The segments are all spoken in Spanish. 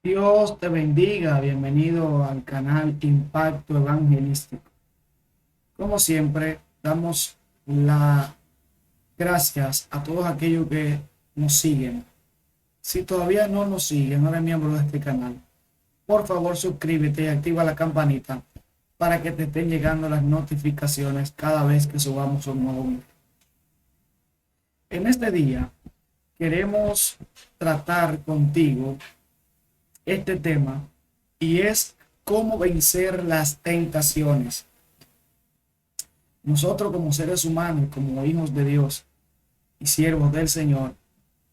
Dios te bendiga, bienvenido al canal Impacto Evangelístico. Como siempre, damos las gracias a todos aquellos que nos siguen. Si todavía no nos siguen, no eres miembro de este canal, por favor suscríbete y activa la campanita para que te estén llegando las notificaciones cada vez que subamos un nuevo video. En este día queremos tratar contigo este tema y es cómo vencer las tentaciones. Nosotros como seres humanos, como hijos de Dios y siervos del Señor,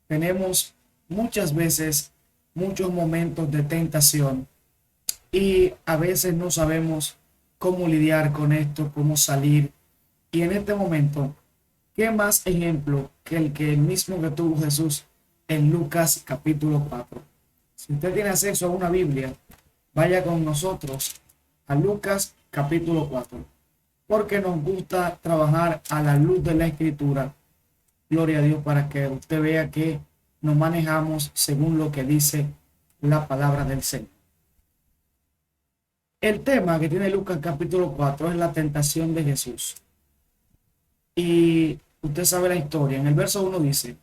tenemos muchas veces muchos momentos de tentación y a veces no sabemos cómo lidiar con esto, cómo salir. Y en este momento, ¿qué más ejemplo que el mismo que tuvo Jesús en Lucas capítulo 4? Si usted tiene acceso a una Biblia, vaya con nosotros a Lucas capítulo 4, porque nos gusta trabajar a la luz de la Escritura. Gloria a Dios, para que usted vea que nos manejamos según lo que dice la palabra del Señor. El tema que tiene Lucas capítulo 4 es la tentación de Jesús. Y usted sabe la historia. En el verso 1 dice: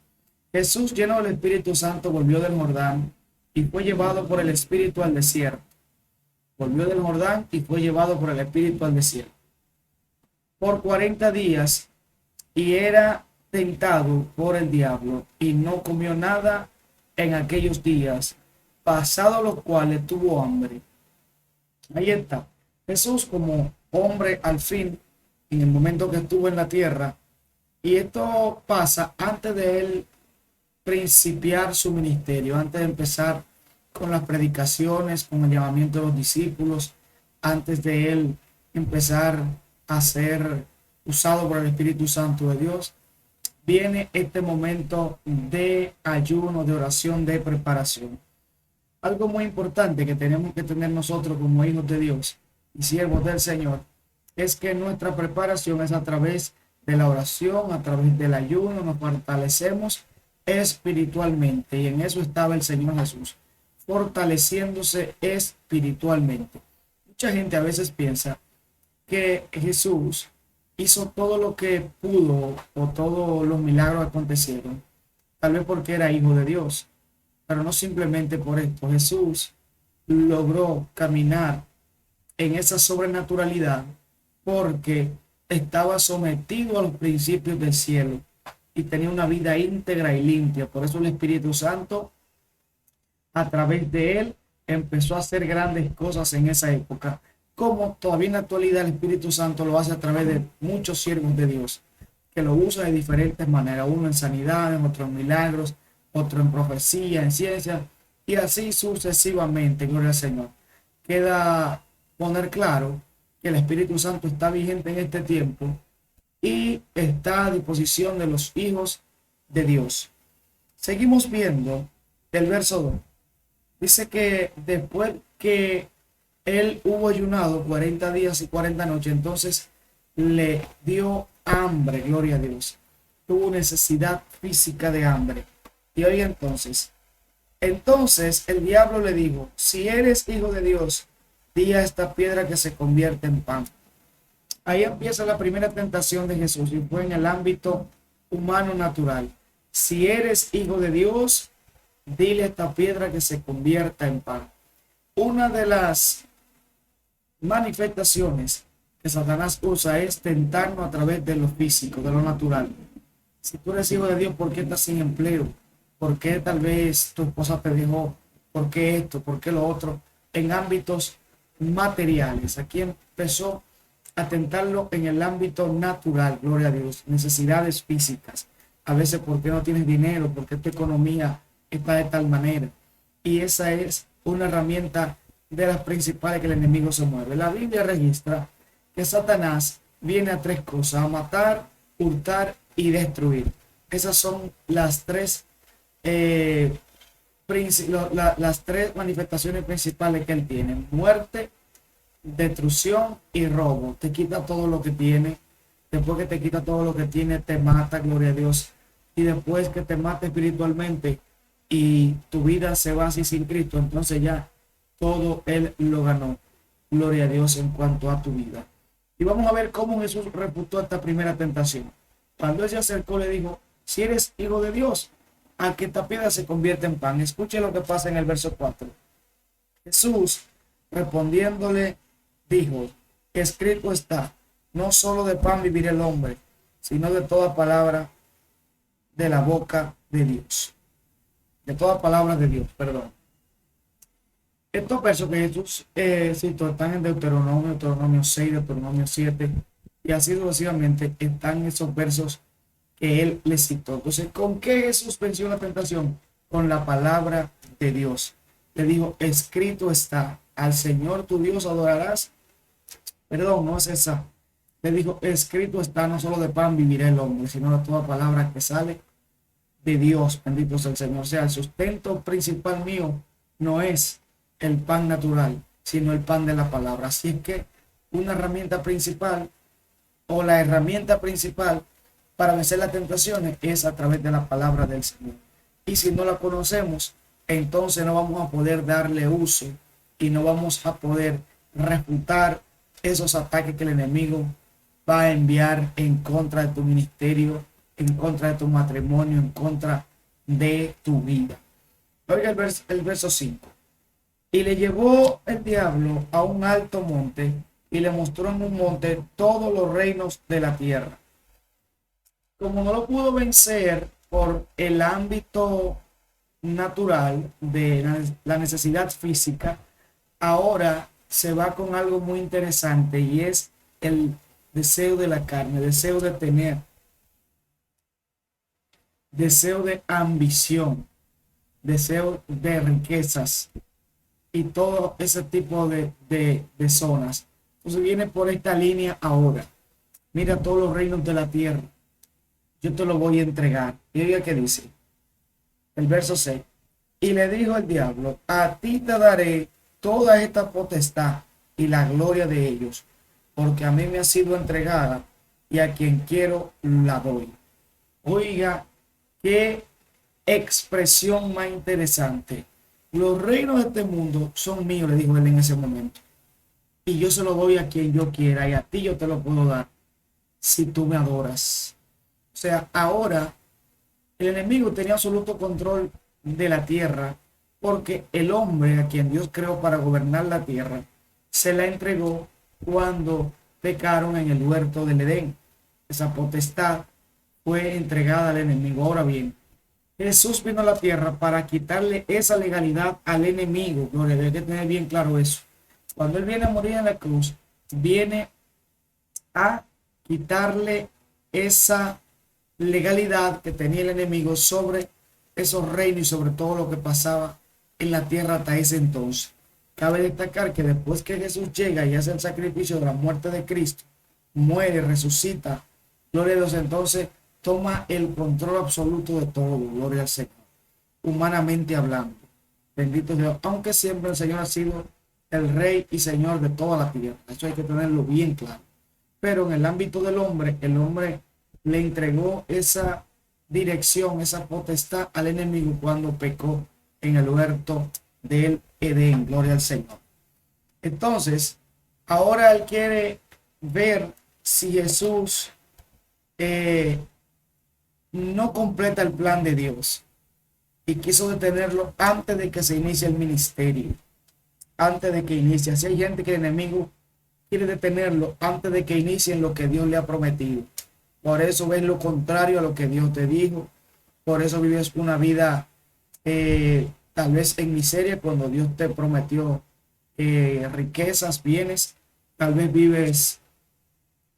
Jesús, lleno del Espíritu Santo, volvió del Jordán y fue llevado por el Espíritu al desierto. Volvió del Jordán y fue llevado por el Espíritu al desierto por 40 días, y era tentado por el diablo, y no comió nada en aquellos días, pasados los cuales tuvo hambre. Ahí está. Jesús como hombre al fin, en el momento que estuvo en la tierra, y esto pasa antes de él principiar su ministerio, antes de empezar con las predicaciones, con el llamamiento de los discípulos, antes de él empezar a ser usado por el Espíritu Santo de Dios, viene este momento de ayuno, de oración, de preparación. Algo muy importante que tenemos que tener nosotros como hijos de Dios y siervos del Señor es que nuestra preparación es a través de la oración, a través del ayuno, nos fortalecemos espiritualmente, y en eso estaba el Señor Jesús, fortaleciéndose espiritualmente. Mucha gente a veces piensa que Jesús hizo todo lo que pudo o todos los milagros acontecieron, tal vez porque era hijo de Dios, pero no simplemente por esto. Jesús logró caminar en esa sobrenaturalidad porque estaba sometido a los principios del cielo y tenía una vida íntegra y limpia. Por eso el Espíritu Santo, a través de él, empezó a hacer grandes cosas en esa época, como todavía en la actualidad el Espíritu Santo lo hace a través de muchos siervos de Dios, que lo usa de diferentes maneras, uno en sanidades, otro en milagros, otro en profecía, en ciencia, y así sucesivamente. Gloria al Señor. Queda poner claro que el Espíritu Santo está vigente en este tiempo y está a disposición de los hijos de Dios. Seguimos viendo el verso 2. Dice que después que él hubo ayunado 40 días y 40 noches, entonces le dio hambre, gloria a Dios. Tuvo necesidad física de hambre. Y oye, entonces el diablo le dijo: si eres hijo de Dios, di a esta piedra que se convierte en pan. Ahí empieza la primera tentación de Jesús, y fue en el ámbito humano natural. Si eres hijo de Dios, dile a esta piedra que se convierta en pan. Una de las manifestaciones que Satanás usa es tentarnos a través de lo físico, de lo natural. Si tú eres hijo de Dios, ¿por qué estás sin empleo? ¿Por qué tal vez tu esposa te dejó? ¿Por qué esto? ¿Por qué lo otro? En ámbitos materiales. Aquí empezó a tentarlo en el ámbito natural, gloria a Dios. Necesidades físicas. A veces, ¿por qué no tienes dinero? ¿Por qué tu economía está de tal manera? Y esa es una herramienta de las principales que el enemigo se mueve. La Biblia registra que Satanás viene a tres cosas: a matar, hurtar y destruir. Esas son las tres las tres manifestaciones principales que él tiene: muerte, destrucción y robo. Te quita todo lo que tiene. Después que te quita todo lo que tiene, te mata, gloria a Dios. Y después que te mata espiritualmente, y tu vida se va así sin Cristo, entonces ya todo Él lo ganó. Gloria a Dios en cuanto a tu vida. Y vamos a ver cómo Jesús refutó esta primera tentación. Cuando Él se acercó, le dijo, si eres hijo de Dios, a que esta piedra se convierta en pan. Escuche lo que pasa en el verso 4. Jesús, respondiéndole, dijo, escrito está, no solo de pan vivirá el hombre, sino de toda palabra de la boca de Dios. De toda palabra de Dios, perdón. Estos versos que Jesús citó están en Deuteronomio 6, Deuteronomio 7, y así sucesivamente están esos versos que él les citó. Entonces, ¿con qué Jesús venció la tentación? Con la palabra de Dios. Le dijo, escrito está, al Señor tu Dios adorarás. Perdón, no es esa. Le dijo, escrito está, no solo de pan vivirá el hombre, sino de toda palabra que sale de Dios. Bendito sea el Señor. O sea, el sustento principal mío no es el pan natural, sino el pan de la palabra. Así es que una herramienta principal o la herramienta principal para vencer las tentaciones es a través de la palabra del Señor. Y si no la conocemos, entonces no vamos a poder darle uso y no vamos a poder refutar esos ataques que el enemigo va a enviar en contra de tu ministerio, en contra de tu matrimonio, en contra de tu vida. Oiga el verso 5. Y le llevó el diablo a un alto monte y le mostró en un monte todos los reinos de la tierra. Como no lo pudo vencer por el ámbito natural de la necesidad física, ahora se va con algo muy interesante y es el deseo de la carne, deseo de tener, deseo de ambición, deseo de riquezas y todo ese tipo de zonas. Entonces viene por esta línea ahora. Mira todos los reinos de la tierra. Yo te lo voy a entregar. Y oiga qué dice. El verso 6. Y le dijo el diablo, a ti te daré toda esta potestad y la gloria de ellos, porque a mí me ha sido entregada y a quien quiero la doy. Oiga, qué expresión más interesante. Los reinos de este mundo son míos, le dijo él en ese momento. Y yo se lo doy a quien yo quiera y a ti yo te lo puedo dar si tú me adoras. O sea, ahora el enemigo tenía absoluto control de la tierra porque el hombre a quien Dios creó para gobernar la tierra se la entregó cuando pecaron en el huerto del Edén. Esa potestad fue entregada al enemigo. Ahora bien, Jesús vino a la tierra para quitarle esa legalidad al enemigo. Gloria, hay que tener bien claro eso. Cuando Él viene a morir en la cruz, viene a quitarle esa legalidad que tenía el enemigo sobre esos reinos y sobre todo lo que pasaba en la tierra hasta ese entonces. Cabe destacar que después que Jesús llega y hace el sacrificio de la muerte de Cristo, muere, resucita, gloria a Dios, entonces toma el control absoluto de todo, gloria al Señor, humanamente hablando. Bendito Dios, aunque siempre el Señor ha sido el Rey y Señor de toda la tierra. Eso hay que tenerlo bien claro. Pero en el ámbito del hombre, el hombre le entregó esa dirección, esa potestad al enemigo cuando pecó en el huerto del Edén. Gloria al Señor. Entonces, ahora él quiere ver si Jesús no completa el plan de Dios y quiso detenerlo antes de que se inicie el ministerio, antes de que inicie. Así hay gente que el enemigo quiere detenerlo antes de que inicien lo que Dios le ha prometido. Por eso ves lo contrario a lo que Dios te dijo. Por eso vives una vida tal vez en miseria cuando Dios te prometió riquezas, bienes. Tal vez vives,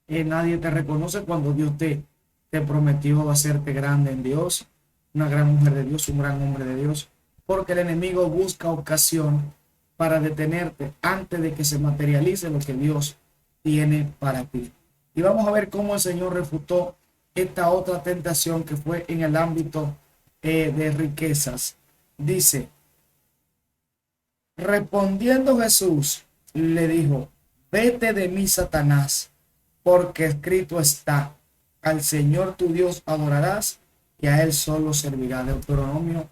nadie te reconoce cuando Dios te prometió hacerte grande en Dios, una gran mujer de Dios, un gran hombre de Dios. Porque el enemigo busca ocasión para detenerte antes de que se materialice lo que Dios tiene para ti. Y vamos a ver cómo el Señor refutó esta otra tentación que fue en el ámbito de riquezas. Dice, respondiendo Jesús, le dijo, vete de mí, Satanás, porque escrito está, al Señor tu Dios adorarás y a Él solo servirá. Deuteronomio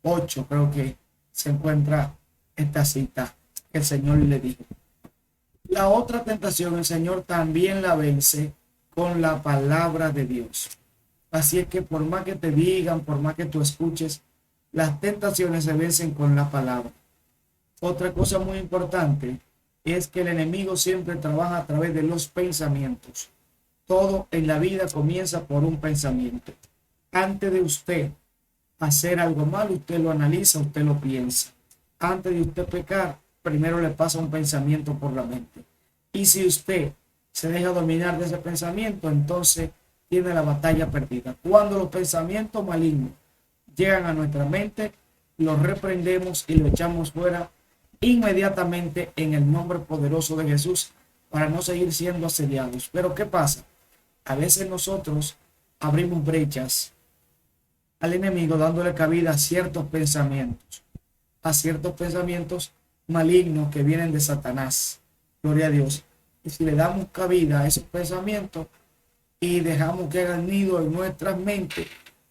8 creo que se encuentra esta cita que el Señor le dijo. La otra tentación el Señor también la vence con la palabra de Dios. Así es que por más que te digan, por más que tú escuches, las tentaciones se vencen con la palabra. Otra cosa muy importante es que el enemigo siempre trabaja a través de los pensamientos. Todo en la vida comienza por un pensamiento. Antes de usted hacer algo malo, usted lo analiza, usted lo piensa. Antes de usted pecar, primero le pasa un pensamiento por la mente. Y si usted se deja dominar de ese pensamiento, entonces tiene la batalla perdida. Cuando los pensamientos malignos llegan a nuestra mente, los reprendemos y lo echamos fuera inmediatamente en el nombre poderoso de Jesús para no seguir siendo asediados. Pero ¿qué pasa? A veces nosotros abrimos brechas al enemigo dándole cabida a ciertos pensamientos malignos que vienen de Satanás. Gloria a Dios. Y si le damos cabida a esos pensamientos y dejamos que hagan nido en nuestras mentes,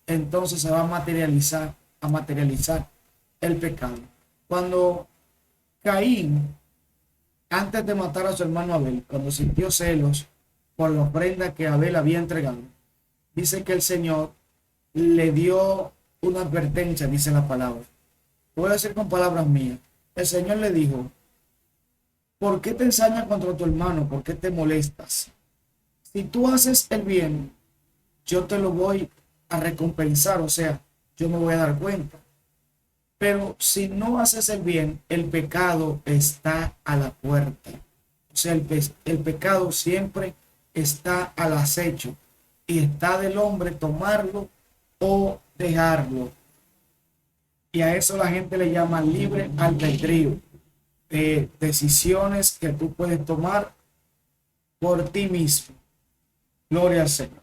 entonces se va a materializar el pecado. Cuando Caín, antes de matar a su hermano Abel, cuando sintió celos por la ofrenda que Abel había entregado, dice que el Señor le dio una advertencia, dice la palabra. Voy a decir con palabras mías. El Señor le dijo: ¿por qué te ensañas contra tu hermano? ¿Por qué te molestas? Si tú haces el bien, yo te lo voy a recompensar, o sea, yo me voy a dar cuenta. Pero si no haces el bien, el pecado está a la puerta. O sea, el pecado siempre está al acecho y está del hombre tomarlo o dejarlo. Y a eso la gente le llama libre albedrío, de decisiones que tú puedes tomar por ti mismo. Gloria al Señor.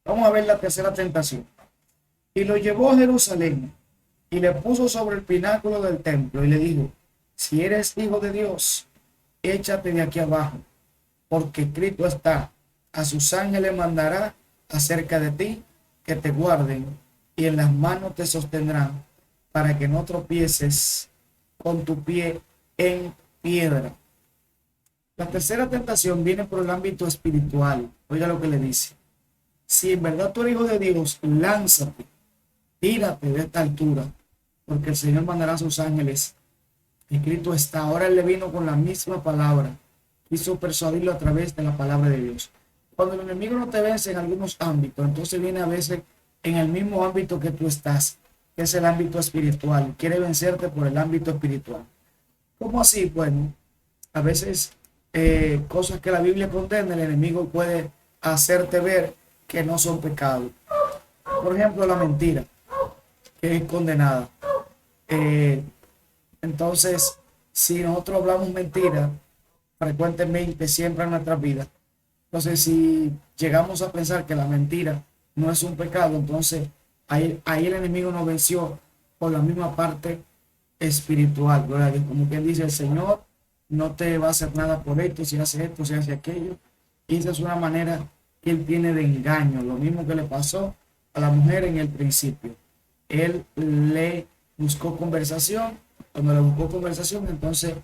Vamos a ver la tercera tentación. Y lo llevó a Jerusalén y le puso sobre el pináculo del templo y le dijo: si eres hijo de Dios, échate de aquí abajo, porque escrito está: a sus ángeles mandará acerca de ti, que te guarden, y en las manos te sostendrán, para que no tropieces con tu pie en piedra. La tercera tentación viene por el ámbito espiritual. Oiga lo que le dice: si en verdad tú eres hijo de Dios, lánzate, tírate de esta altura, porque el Señor mandará a sus ángeles. Escrito está. Ahora él le vino con la misma palabra, quiso persuadirlo a través de la palabra de Dios. Cuando el enemigo no te vence en algunos ámbitos, entonces viene a veces en el mismo ámbito que tú estás, que es el ámbito espiritual. Quiere vencerte por el ámbito espiritual. ¿Cómo así? Bueno, a veces cosas que la Biblia condena, el enemigo puede hacerte ver que no son pecados. Por ejemplo, la mentira, que es condenada. Entonces, si nosotros hablamos mentira frecuentemente, siempre en nuestras vidas, entonces si llegamos a pensar que la mentira no es un pecado, entonces ahí el enemigo nos venció por la misma parte espiritual. Gloria a Dios. Como quien dice: el Señor no te va a hacer nada por esto, si hace esto, si hace aquello. Y esa es una manera que él tiene de engaño, lo mismo que le pasó a la mujer en el principio. Él le buscó conversación. Cuando le buscó conversación, entonces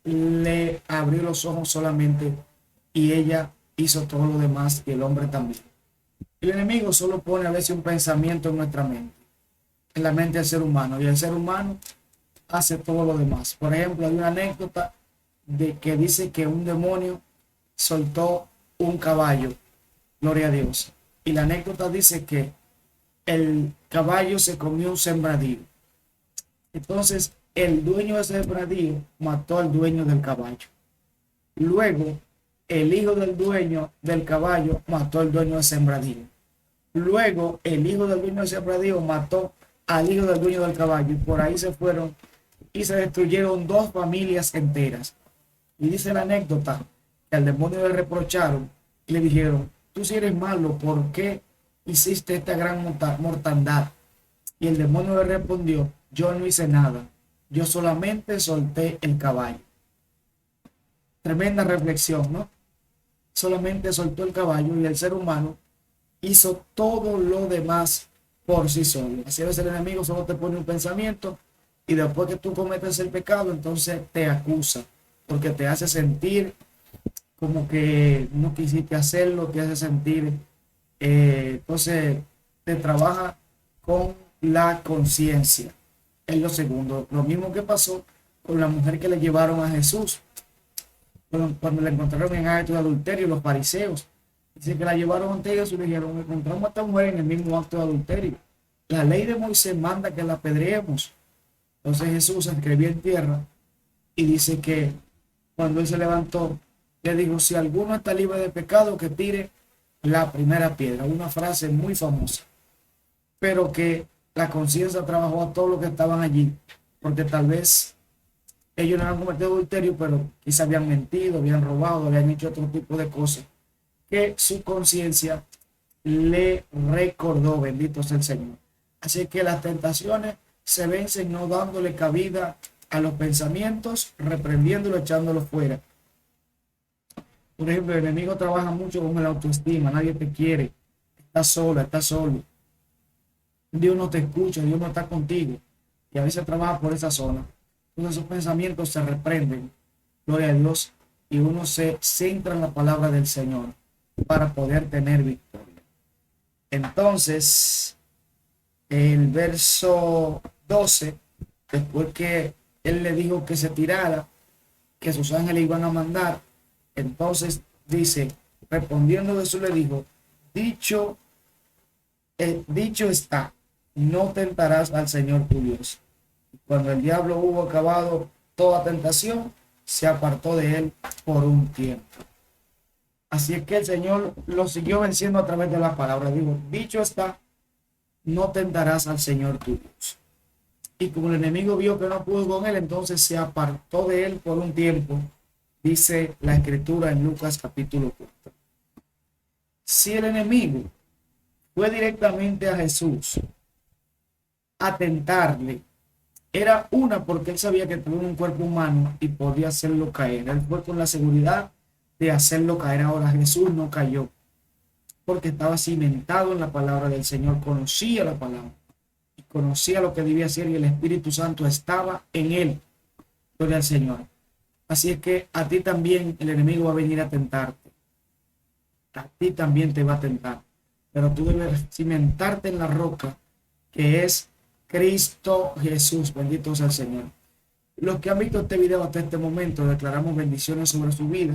le abrió los ojos solamente y ella hizo todo lo demás, y el hombre también. El enemigo solo pone a veces un pensamiento en nuestra mente, en la mente del ser humano, y el ser humano hace todo lo demás. Por ejemplo, hay una anécdota de que dice que un demonio soltó un caballo, gloria a Dios, y la anécdota dice que el caballo se comió un sembradío. Entonces el dueño de ese sembradío mató al dueño del caballo. Luego el hijo del dueño del caballo mató al dueño del sembradío. Luego el hijo del dueño del sembradío mató al hijo del dueño del caballo, y por ahí se fueron y se destruyeron dos familias enteras. Y dice la anécdota que al demonio le reprocharon y le dijeron: tú si eres malo, ¿por qué hiciste esta gran mortandad? Y el demonio le respondió: yo no hice nada, yo solamente solté el caballo. Tremenda reflexión, ¿no? Solamente soltó el caballo, y el ser humano hizo todo lo demás por sí solo. Así a veces el enemigo solo te pone un pensamiento y después que tú cometes el pecado, entonces te acusa, porque te hace sentir como que no quisiste hacerlo, te hace sentir, entonces te trabaja con la conciencia. Es lo segundo. Lo mismo que pasó con la mujer que le llevaron a Jesús. Cuando la encontraron en acto de adulterio, los fariseos. Dice que la llevaron ante ellos y le dijeron, encontramos a esta mujer en el mismo acto de adulterio. La ley de Moisés manda que la apedreemos. Entonces Jesús se escribió en tierra y dice que cuando él se levantó, le dijo, si alguno está libre de pecado, que tire la primera piedra. Una frase muy famosa, pero que la conciencia trabajó a todos los que estaban allí, porque tal vez ellos no habían cometido adulterio, pero quizás habían mentido, habían robado, habían hecho otro tipo de cosas, que su conciencia le recordó, bendito sea el Señor. Así que las tentaciones se vencen no dándole cabida a los pensamientos, reprendiéndolo, echándolo fuera. Por ejemplo, el enemigo trabaja mucho con la autoestima, nadie te quiere, estás sola, estás solo. Dios no te escucha, Dios no está contigo. Y a veces trabaja por esa zona. Entonces esos pensamientos se reprenden, gloria a Dios, y uno se centra en la palabra del Señor para poder tener victoria. Entonces, el verso 12, después que él le dijo que se tirara, que sus ángeles iban a mandar, entonces dice, respondiendo Jesús le dijo, dicho está, no tentarás al Señor tu Dios. Cuando el diablo hubo acabado toda tentación, se apartó de él por un tiempo. Así es que el Señor lo siguió venciendo a través de la palabra. Digo, dicho está, no tentarás al Señor tu Dios. Y como el enemigo vio que no pudo con él, entonces se apartó de él por un tiempo, dice la escritura en Lucas capítulo 4. Si el enemigo fue directamente a Jesús a tentarle, era una porque él sabía que tenía un cuerpo humano y podía hacerlo caer. Él fue con la seguridad de hacerlo caer. Ahora Jesús no cayó porque estaba cimentado en la palabra del Señor, conocía la palabra y conocía lo que debía hacer y el Espíritu Santo estaba en él. Gloria al Señor. Así es que a ti también el enemigo va a venir a tentarte. A ti también te va a tentar. Pero tú debes cimentarte en la roca que es Cristo Jesús. Bendito sea el Señor. Los que han visto este video hasta este momento, declaramos bendiciones sobre su vida.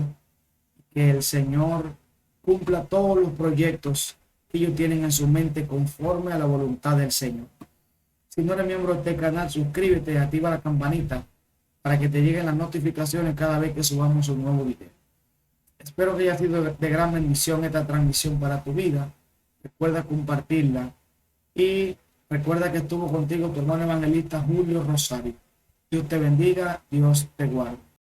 Que el Señor cumpla todos los proyectos que ellos tienen en su mente conforme a la voluntad del Señor. Si no eres miembro de este canal, suscríbete y activa la campanita para que te lleguen las notificaciones cada vez que subamos un nuevo video. Espero que haya sido de gran bendición esta transmisión para tu vida. Recuerda compartirla y recuerda que estuvo contigo tu hermano evangelista Julio Rosario. Dios te bendiga, Dios te guarde.